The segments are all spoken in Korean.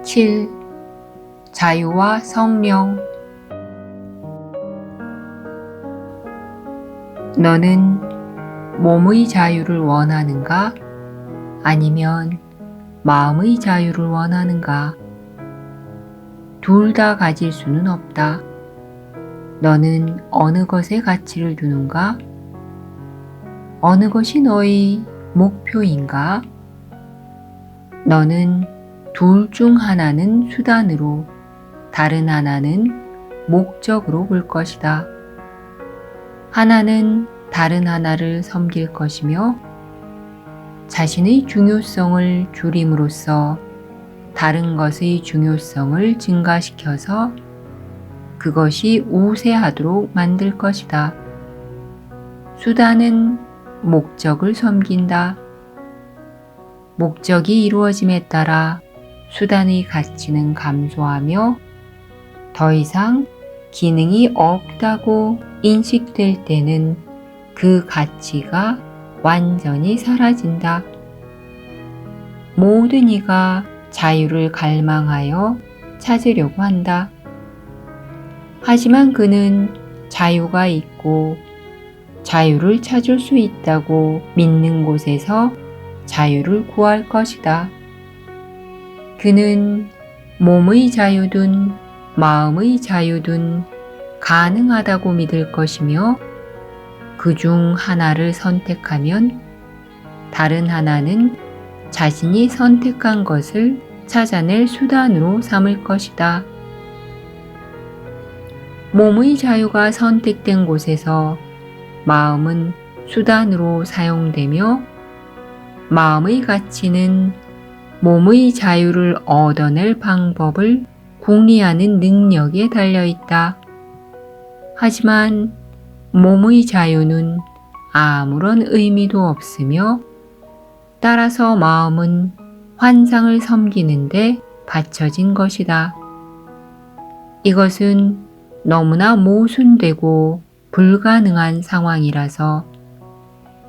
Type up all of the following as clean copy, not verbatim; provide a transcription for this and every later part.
7. 자유와 성령. 너는 몸의 자유를 원하는가? 아니면 마음의 자유를 원하는가? 둘 다 가질 수는 없다. 너는 어느 것에 가치를 두는가? 어느 것이 너의 목표인가? 너는 둘 중 하나는 수단으로, 다른 하나는 목적으로 볼 것이다. 하나는 다른 하나를 섬길 것이며 자신의 중요성을 줄임으로써 다른 것의 중요성을 증가시켜서 그것이 우세하도록 만들 것이다. 수단은 목적을 섬긴다. 목적이 이루어짐에 따라 수단의 가치는 감소하며 더 이상 기능이 없다고 인식될 때는 그 가치가 완전히 사라진다. 모든 이가 자유를 갈망하여 찾으려고 한다. 하지만 그는 자유가 있고 자유를 찾을 수 있다고 믿는 곳에서 자유를 구할 것이다. 그는 몸의 자유든 마음의 자유든 가능하다고 믿을 것이며 그 중 하나를 선택하면 다른 하나는 자신이 선택한 것을 찾아낼 수단으로 삼을 것이다. 몸의 자유가 선택된 곳에서 마음은 수단으로 사용되며 마음의 가치는 몸의 자유를 얻어낼 방법을 궁리하는 능력에 달려있다. 하지만 몸의 자유는 아무런 의미도 없으며 따라서 마음은 환상을 섬기는데 받쳐진 것이다. 이것은 너무나 모순되고 불가능한 상황이라서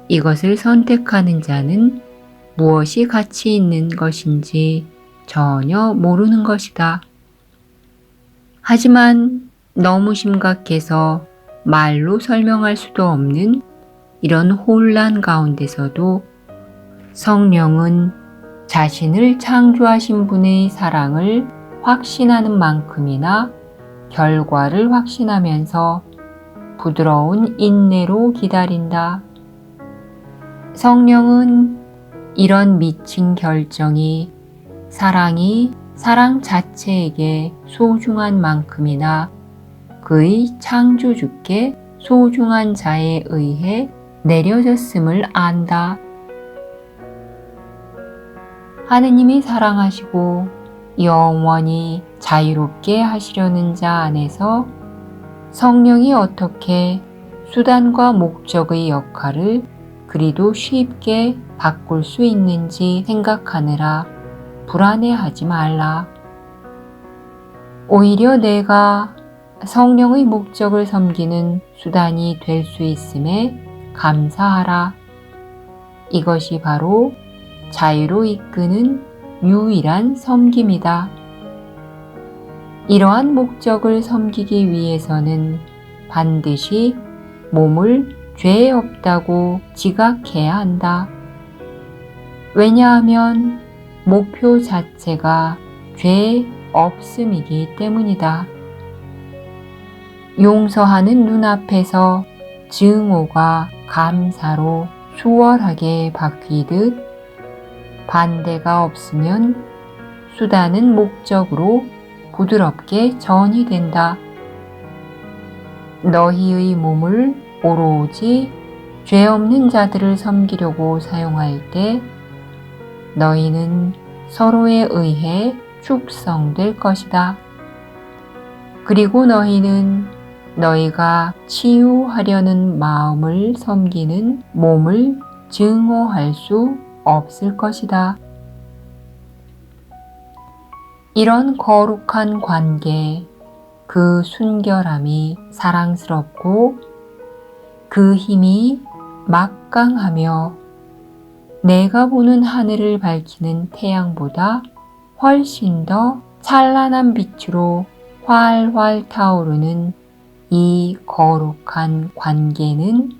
이것을 선택하는 자는 무엇이 가치 있는 것인지 전혀 모르는 것이다. 하지만 너무 심각해서 말로 설명할 수도 없는 이런 혼란 가운데서도 성령은 자신을 창조하신 분의 사랑을 확신하는 만큼이나 결과를 확신하면서 부드러운 인내로 기다린다. 성령은 이런 미친 결정이 사랑이 사랑 자체에게 소중한 만큼이나 그의 창조주께 소중한 자에 의해 내려졌음을 안다. 하느님이 사랑하시고 영원히 자유롭게 하시려는 자 안에서 성령이 어떻게 수단과 목적의 역할을 그리도 쉽게 바꿀 수 있는지 생각하느라 불안해하지 말라. 오히려 내가 성령의 목적을 섬기는 수단이 될 수 있음에 감사하라. 이것이 바로 자유로 이끄는 유일한 섬김이다. 이러한 목적을 섬기기 위해서는 반드시 몸을 죄 없다고 지각해야 한다. 왜냐하면 목표 자체가 죄 없음이기 때문이다. 용서하는 눈앞에서 증오가 감사로 수월하게 바뀌듯 반대가 없으면 수단은 목적으로 부드럽게 전이된다. 너희의 몸을 오로지 죄 없는 자들을 섬기려고 사용할 때 너희는 서로에 의해 축성될 것이다. 그리고 너희는 너희가 치유하려는 마음을 섬기는 몸을 증오할 수 없을 것이다. 이런 거룩한 관계, 그 순결함이 사랑스럽고 그 힘이 막강하며 내가 보는 하늘을 밝히는 태양보다 훨씬 더 찬란한 빛으로 활활 타오르는 이 거룩한 관계는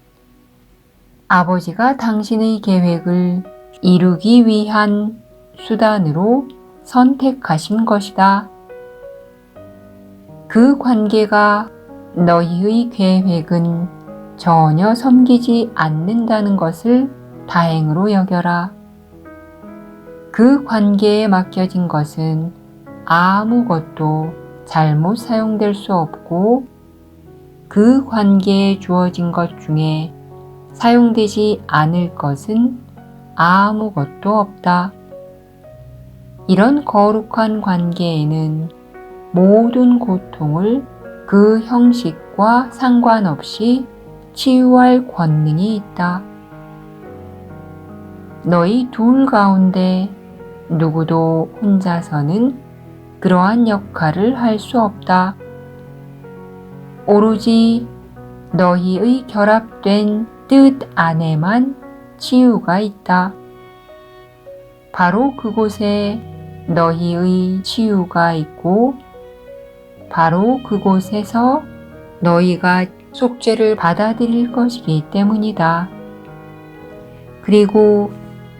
아버지가 당신의 계획을 이루기 위한 수단으로 선택하신 것이다. 그 관계가 너희의 계획은 전혀 섬기지 않는다는 것을 다행으로 여겨라. 그 관계에 맡겨진 것은 아무것도 잘못 사용될 수 없고 그 관계에 주어진 것 중에 사용되지 않을 것은 아무것도 없다. 이런 거룩한 관계에는 모든 고통을 그 형식과 상관없이 치유할 권능이 있다. 너희 둘 가운데 누구도 혼자서는 그러한 역할을 할 수 없다. 오로지 너희의 결합된 뜻 안에만 치유가 있다. 바로 그곳에 너희의 치유가 있고 바로 그곳에서 너희가 속죄를 받아들일 것이기 때문이다. 그리고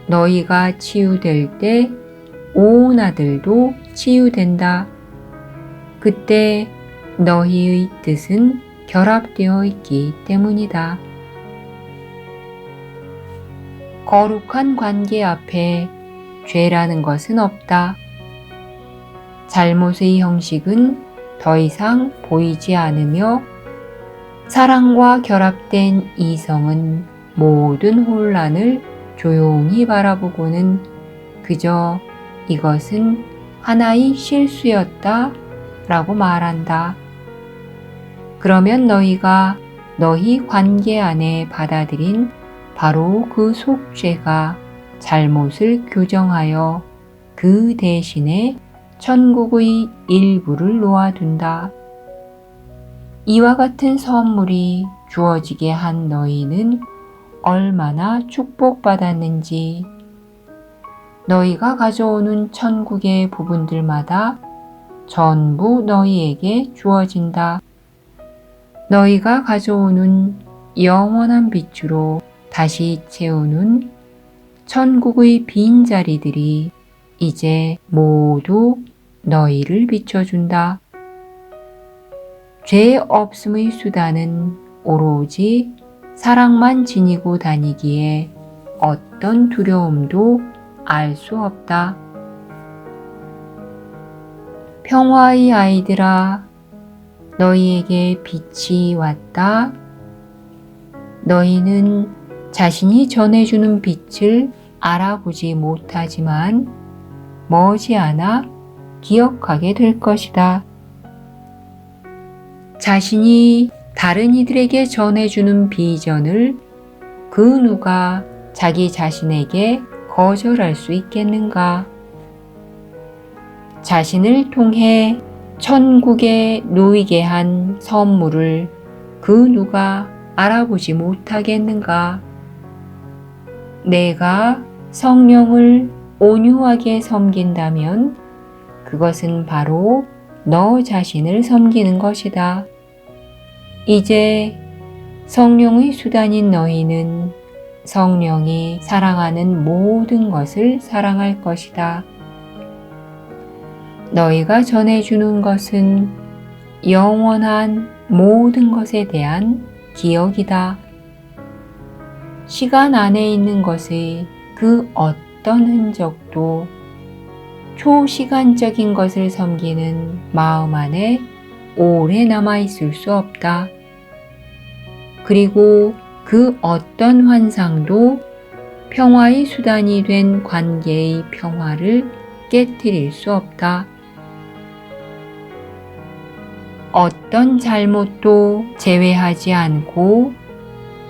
너희가 치유될 때 온 아들도 치유된다. 그때 너희의 뜻은 결합되어 있기 때문이다. 거룩한 관계 앞에 죄라는 것은 없다. 잘못의 형식은 더 이상 보이지 않으며 사랑과 결합된 이성은 모든 혼란을 조용히 바라보고는 그저 이것은 하나의 실수였다 라고 말한다. 그러면 너희가 너희 관계 안에 받아들인 바로 그 속죄가 잘못을 교정하여 그 대신에 천국의 일부를 놓아둔다. 이와 같은 선물이 주어지게 한 너희는 얼마나 축복받았는지 너희가 가져오는 천국의 부분들마다 전부 너희에게 주어진다. 너희가 가져오는 영원한 빛으로 다시 채우는 천국의 빈자리들이 이제 모두 너희를 비춰준다. 죄 없음의 수단은 오로지 사랑만 지니고 다니기에 어떤 두려움도 알 수 없다. 평화의 아이들아, 너희에게 빛이 왔다. 너희는 자신이 전해주는 빛을 알아보지 못하지만 머지않아 기억하게 될 것이다. 자신이 다른 이들에게 전해주는 비전을 그 누가 자기 자신에게 거절할 수 있겠는가? 자신을 통해 천국에 놓이게 한 선물을 그 누가 알아보지 못하겠는가? 내가 성령을 온유하게 섬긴다면 그것은 바로 너 자신을 섬기는 것이다. 이제 성령의 수단인 너희는 성령이 사랑하는 모든 것을 사랑할 것이다. 너희가 전해주는 것은 영원한 모든 것에 대한 기억이다. 시간 안에 있는 것의 그 어떤 흔적도 초시간적인 것을 섬기는 마음 안에 오래 남아있을 수 없다. 그리고 그 어떤 환상도 평화의 수단이 된 관계의 평화를 깨트릴 수 없다. 어떤 잘못도 제외하지 않고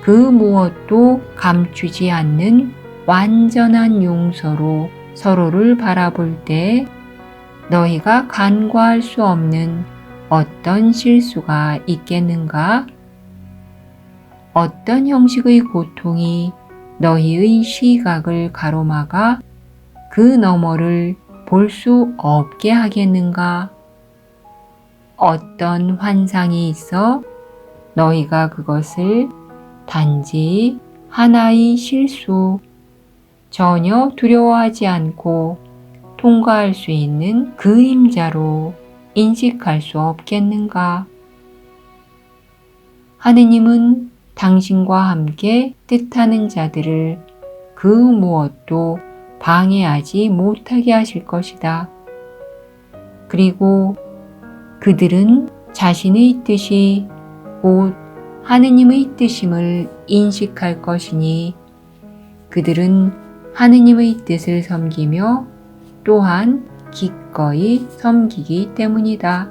그 무엇도 감추지 않는 완전한 용서로 서로를 바라볼 때 너희가 간과할 수 없는 어떤 실수가 있겠는가? 어떤 형식의 고통이 너희의 시각을 가로막아 그 너머를 볼 수 없게 하겠는가? 어떤 환상이 있어 너희가 그것을 단지 하나의 실수, 전혀 두려워하지 않고 통과할 수 있는 그림자로 인식할 수 없겠는가? 하느님은 당신과 함께 뜻하는 자들을 그 무엇도 방해하지 못하게 하실 것이다. 그리고 그들은 자신의 뜻이 곧 하느님의 뜻임을 인식할 것이니 그들은 하느님의 뜻을 섬기며 또한 기꺼이 섬기기 때문이다.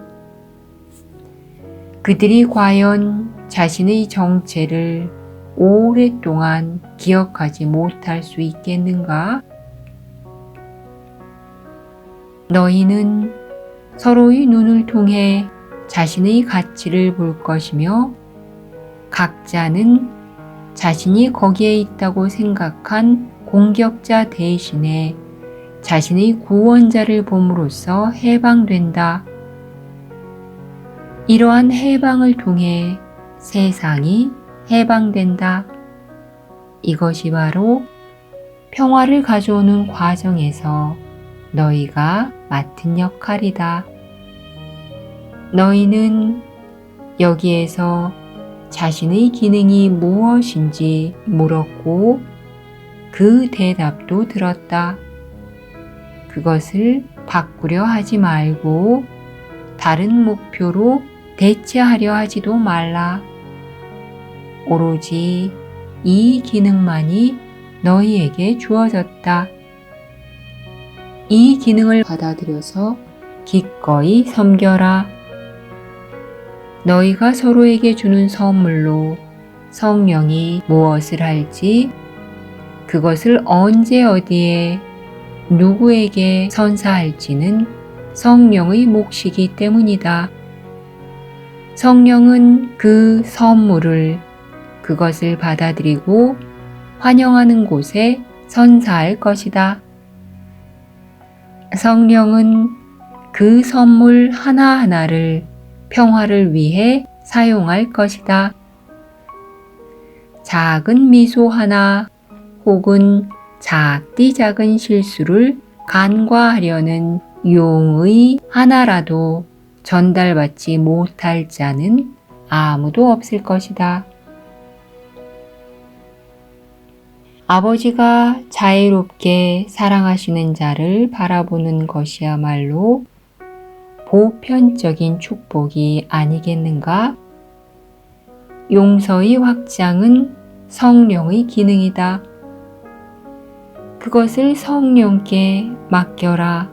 그들이 과연 자신의 정체를 오랫동안 기억하지 못할 수 있겠는가? 너희는 서로의 눈을 통해 자신의 가치를 볼 것이며 각자는 자신이 거기에 있다고 생각한 공격자 대신에 자신의 구원자를 봄으로써 해방된다. 이러한 해방을 통해 세상이 해방된다. 이것이 바로 평화를 가져오는 과정에서 너희가 맡은 역할이다. 너희는 여기에서 자신의 기능이 무엇인지 물었고 그 대답도 들었다. 그것을 바꾸려 하지 말고 다른 목표로 대체하려 하지도 말라. 오로지 이 기능만이 너희에게 주어졌다. 이 기능을 받아들여서 기꺼이 섬겨라. 너희가 서로에게 주는 선물로 성령이 무엇을 할지, 그것을 언제 어디에 누구에게 선사할지는 성령의 몫이기 때문이다. 성령은 그 선물을 그것을 받아들이고 환영하는 곳에 선사할 것이다. 성령은 그 선물 하나하나를 평화를 위해 사용할 것이다. 작은 미소 하나 혹은 작디 작은 실수를 간과하려는 용의 하나라도 전달받지 못할 자는 아무도 없을 것이다. 아버지가 자애롭게 사랑하시는 자를 바라보는 것이야말로 보편적인 축복이 아니겠는가? 용서의 확장은 성령의 기능이다. 그것을 성령께 맡겨라.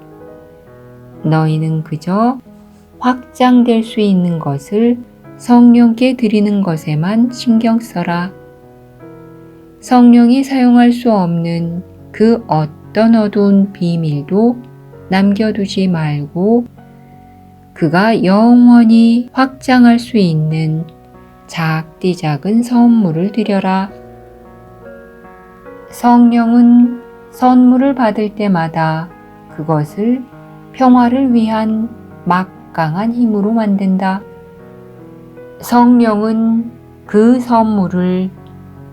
너희는 그저 확장될 수 있는 것을 성령께 드리는 것에만 신경 써라. 성령이 사용할 수 없는 그 어떤 어두운 비밀도 남겨두지 말고 그가 영원히 확장할 수 있는 작디 작은 선물을 드려라. 성령은 선물을 받을 때마다 그것을 평화를 위한 막강한 힘으로 만든다. 성령은 그 선물을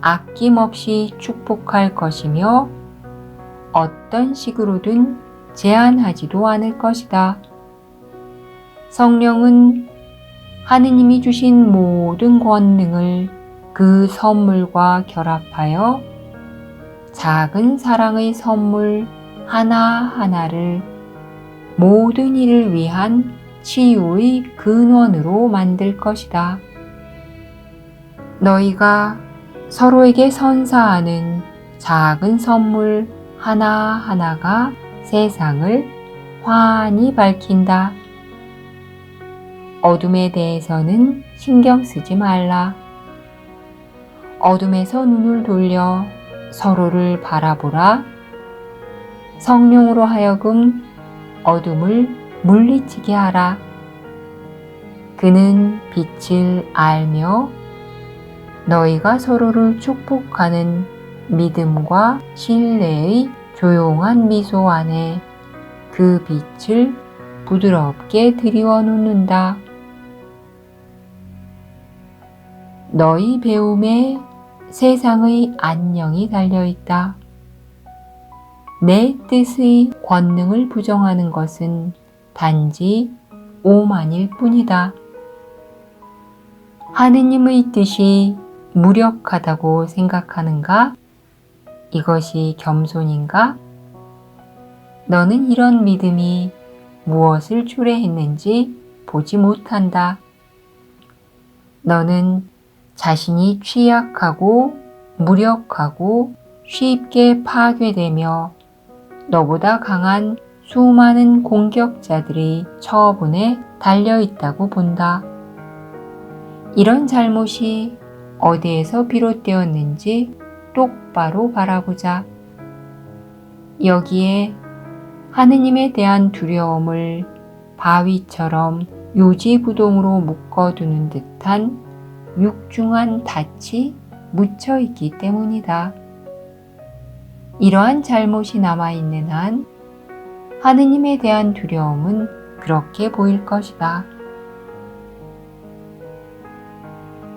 아낌없이 축복할 것이며 어떤 식으로든 제한하지도 않을 것이다. 성령은 하느님이 주신 모든 권능을 그 선물과 결합하여 작은 사랑의 선물 하나하나를 모든 일을 위한 치유의 근원으로 만들 것이다. 너희가 서로에게 선사하는 작은 선물 하나하나가 세상을 환히 밝힌다. 어둠에 대해서는 신경 쓰지 말라. 어둠에서 눈을 돌려 서로를 바라보라. 성령으로 하여금 어둠을 물리치게 하라. 그는 빛을 알며 너희가 서로를 축복하는 믿음과 신뢰의 조용한 미소 안에 그 빛을 부드럽게 들이워 놓는다. 너희 배움에 세상의 안녕이 달려있다. 내 뜻의 권능을 부정하는 것은 단지 오만일 뿐이다. 하느님의 뜻이 무력하다고 생각하는가? 이것이 겸손인가? 너는 이런 믿음이 무엇을 초래했는지 보지 못한다. 너는 자신이 취약하고 무력하고 쉽게 파괴되며 너보다 강한 수많은 공격자들의 처분에 달려있다고 본다. 이런 잘못이 어디에서 비롯되었는지 똑바로 바라보자. 여기에 하느님에 대한 두려움을 바위처럼 요지부동으로 묶어두는 듯한 육중한 닻이 묻혀있기 때문이다. 이러한 잘못이 남아있는 한 하느님에 대한 두려움은 그렇게 보일 것이다.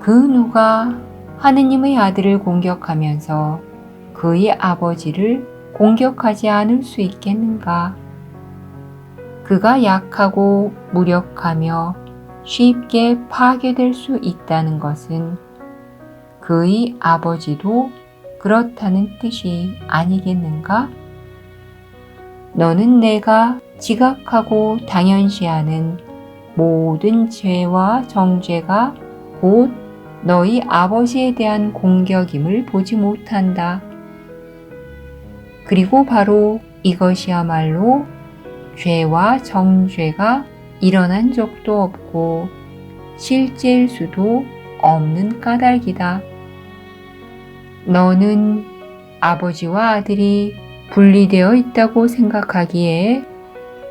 그 누가 하느님의 아들을 공격하면서 그의 아버지를 공격하지 않을 수 있겠는가? 그가 약하고 무력하며 쉽게 파괴될 수 있다는 것은 그의 아버지도 그렇다는 뜻이 아니겠는가? 너는 내가 지각하고 당연시하는 모든 죄와 정죄가 곧 너희 아버지에 대한 공격임을 보지 못한다. 그리고 바로 이것이야말로 죄와 정죄가 일어난 적도 없고 실제일 수도 없는 까닭이다. 너는 아버지와 아들이 분리되어 있다고 생각하기에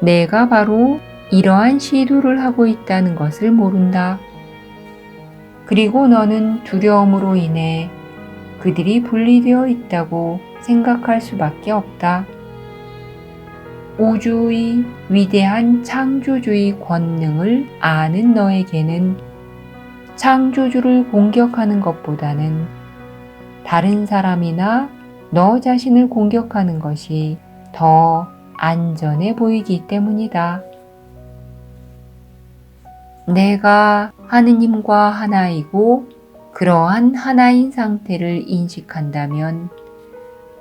내가 바로 이러한 시도를 하고 있다는 것을 모른다. 그리고 너는 두려움으로 인해 그들이 분리되어 있다고 생각할 수밖에 없다. 우주의 위대한 창조주의 권능을 아는 너에게는 창조주를 공격하는 것보다는 다른 사람이나 너 자신을 공격하는 것이 더 안전해 보이기 때문이다. 내가 하느님과 하나이고 그러한 하나인 상태를 인식한다면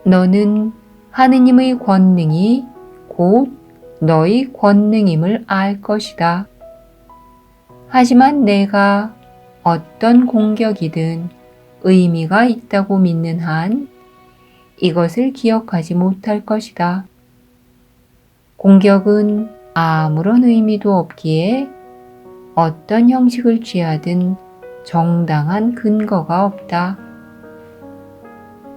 너는 하느님의 권능이 곧 너의 권능임을 알 것이다. 하지만 내가 어떤 공격이든 의미가 있다고 믿는 한 이것을 기억하지 못할 것이다. 공격은 아무런 의미도 없기에 어떤 형식을 취하든 정당한 근거가 없다.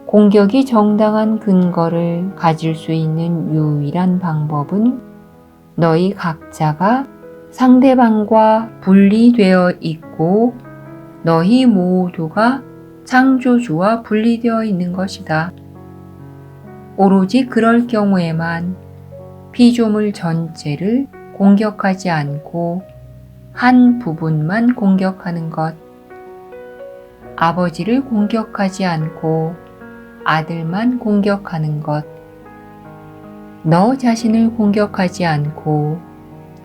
공격이 정당한 근거를 가질 수 있는 유일한 방법은 너희 각자가 상대방과 분리되어 있고 너희 모두가 창조주와 분리되어 있는 것이다. 오로지 그럴 경우에만 피조물 전체를 공격하지 않고 한 부분만 공격하는 것, 아버지를 공격하지 않고 아들만 공격하는 것, 너 자신을 공격하지 않고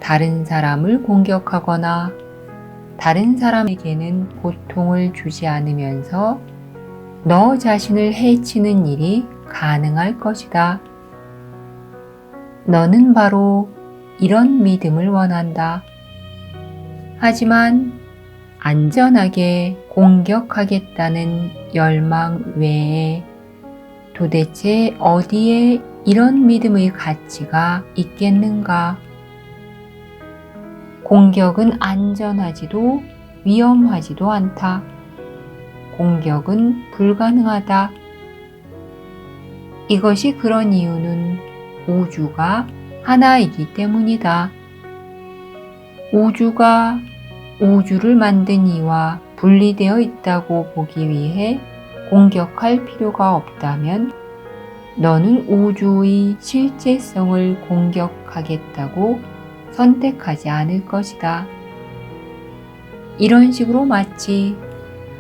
다른 사람을 공격하거나 다른 사람에게는 고통을 주지 않으면서 너 자신을 해치는 일이 가능할 것이다. 너는 바로 이런 믿음을 원한다. 하지만 안전하게 공격하겠다는 열망 외에 도대체 어디에 이런 믿음의 가치가 있겠는가? 공격은 안전하지도 위험하지도 않다. 공격은 불가능하다. 이것이 그런 이유는 우주가 하나이기 때문이다. 우주가 우주를 만든 이와 분리되어 있다고 보기 위해 공격할 필요가 없다면 너는 우주의 실제성을 공격하겠다고 선택하지 않을 것이다. 이런 식으로 마치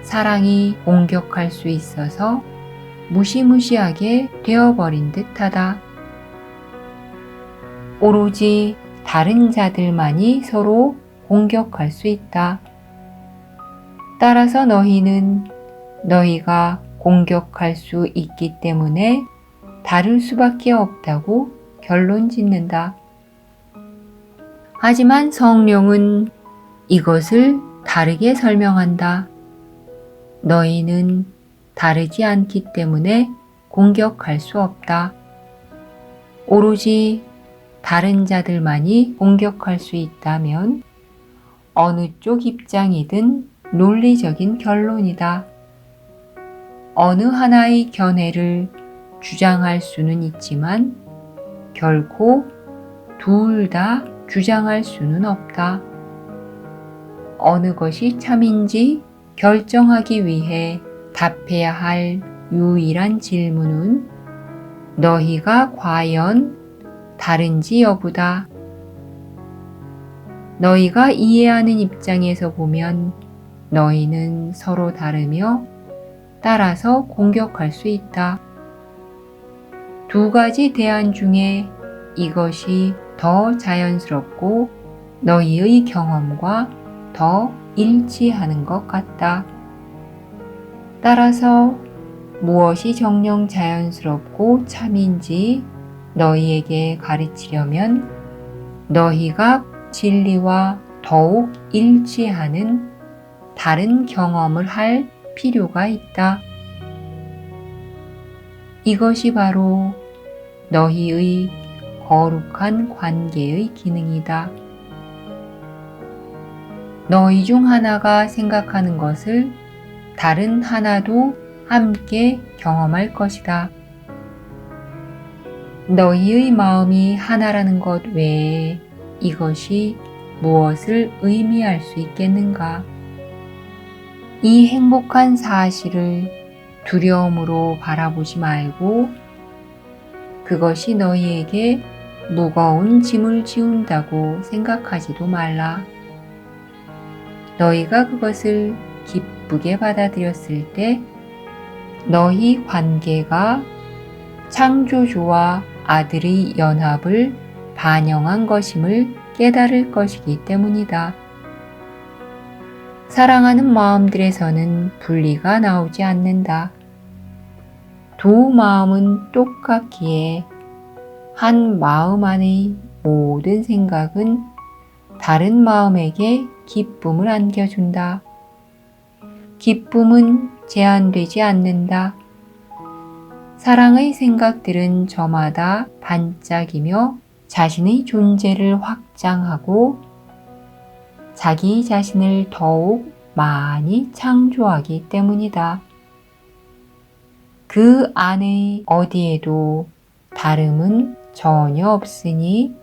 사랑이 공격할 수 있어서 무시무시하게 되어버린 듯하다. 오로지 다른 자들만이 서로 공격할 수 있다. 따라서 너희는 너희가 공격할 수 있기 때문에 다를 수밖에 없다고 결론 짓는다. 하지만 성령은 이것을 다르게 설명한다. 너희는 다르지 않기 때문에 공격할 수 없다. 오로지 다른 자들만이 공격할 수 있다면 어느 쪽 입장이든 논리적인 결론이다. 어느 하나의 견해를 주장할 수는 있지만 결코 둘 다 주장할 수는 없다. 어느 것이 참인지 결정하기 위해 답해야 할 유일한 질문은 너희가 과연 다른지 여부다. 너희가 이해하는 입장에서 보면 너희는 서로 다르며 따라서 공격할 수 있다. 두 가지 대안 중에 이것이 더 자연스럽고 너희의 경험과 더 일치하는 것 같다. 따라서 무엇이 정녕 자연스럽고 참인지 너희에게 가르치려면 너희가 진리와 더욱 일치하는 다른 경험을 할 필요가 있다. 이것이 바로 너희의 거룩한 관계의 기능이다. 너희 중 하나가 생각하는 것을 다른 하나도 함께 경험할 것이다. 너희의 마음이 하나라는 것 외에 이것이 무엇을 의미할 수 있겠는가? 이 행복한 사실을 두려움으로 바라보지 말고 그것이 너희에게 무거운 짐을 지운다고 생각하지도 말라. 너희가 그것을 기쁘게 받아들였을 때 너희 관계가 창조주와 아들의 연합을 반영한 것임을 깨달을 것이기 때문이다. 사랑하는 마음들에서는 분리가 나오지 않는다. 두 마음은 똑같기에 한 마음 안의 모든 생각은 다른 마음에게 기쁨을 안겨준다. 기쁨은 제한되지 않는다. 사랑의 생각들은 저마다 반짝이며 자신의 존재를 확장하고 자기 자신을 더욱 많이 창조하기 때문이다. 그 안의 어디에도 다름은 전혀 없으니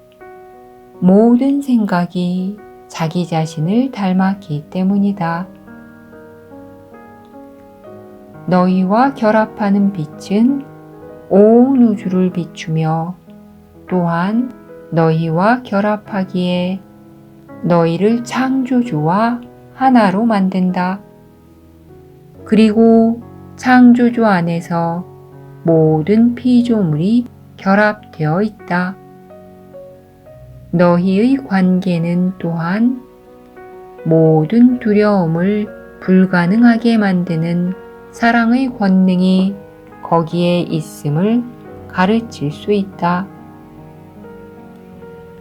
모든 생각이 자기 자신을 닮았기 때문이다. 너희와 결합하는 빛은 온 우주를 비추며 또한 너희와 결합하기에 너희를 창조주와 하나로 만든다. 그리고 창조주 안에서 모든 피조물이 결합되어 있다. 너희의 관계는 또한 모든 두려움을 불가능하게 만드는 사랑의 권능이 거기에 있음을 가르칠 수 있다.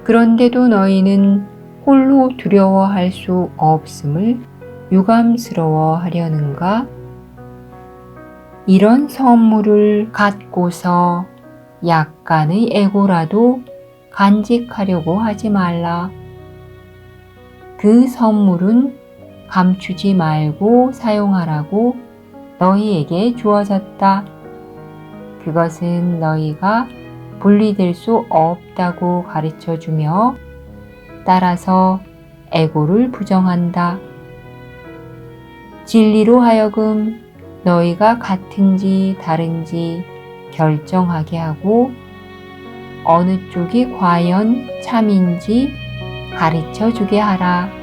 그런데도 너희는 홀로 두려워할 수 없음을 유감스러워하려는가? 이런 선물을 갖고서 약간의 애고라도 간직하려고 하지 말라. 그 선물은 감추지 말고 사용하라고 너희에게 주어졌다. 그것은 너희가 분리될 수 없다고 가르쳐주며 따라서 애고를 부정한다. 진리로 하여금 너희가 같은지 다른지 결정하게 하고 어느 쪽이 과연 참인지 가르쳐 주게 하라.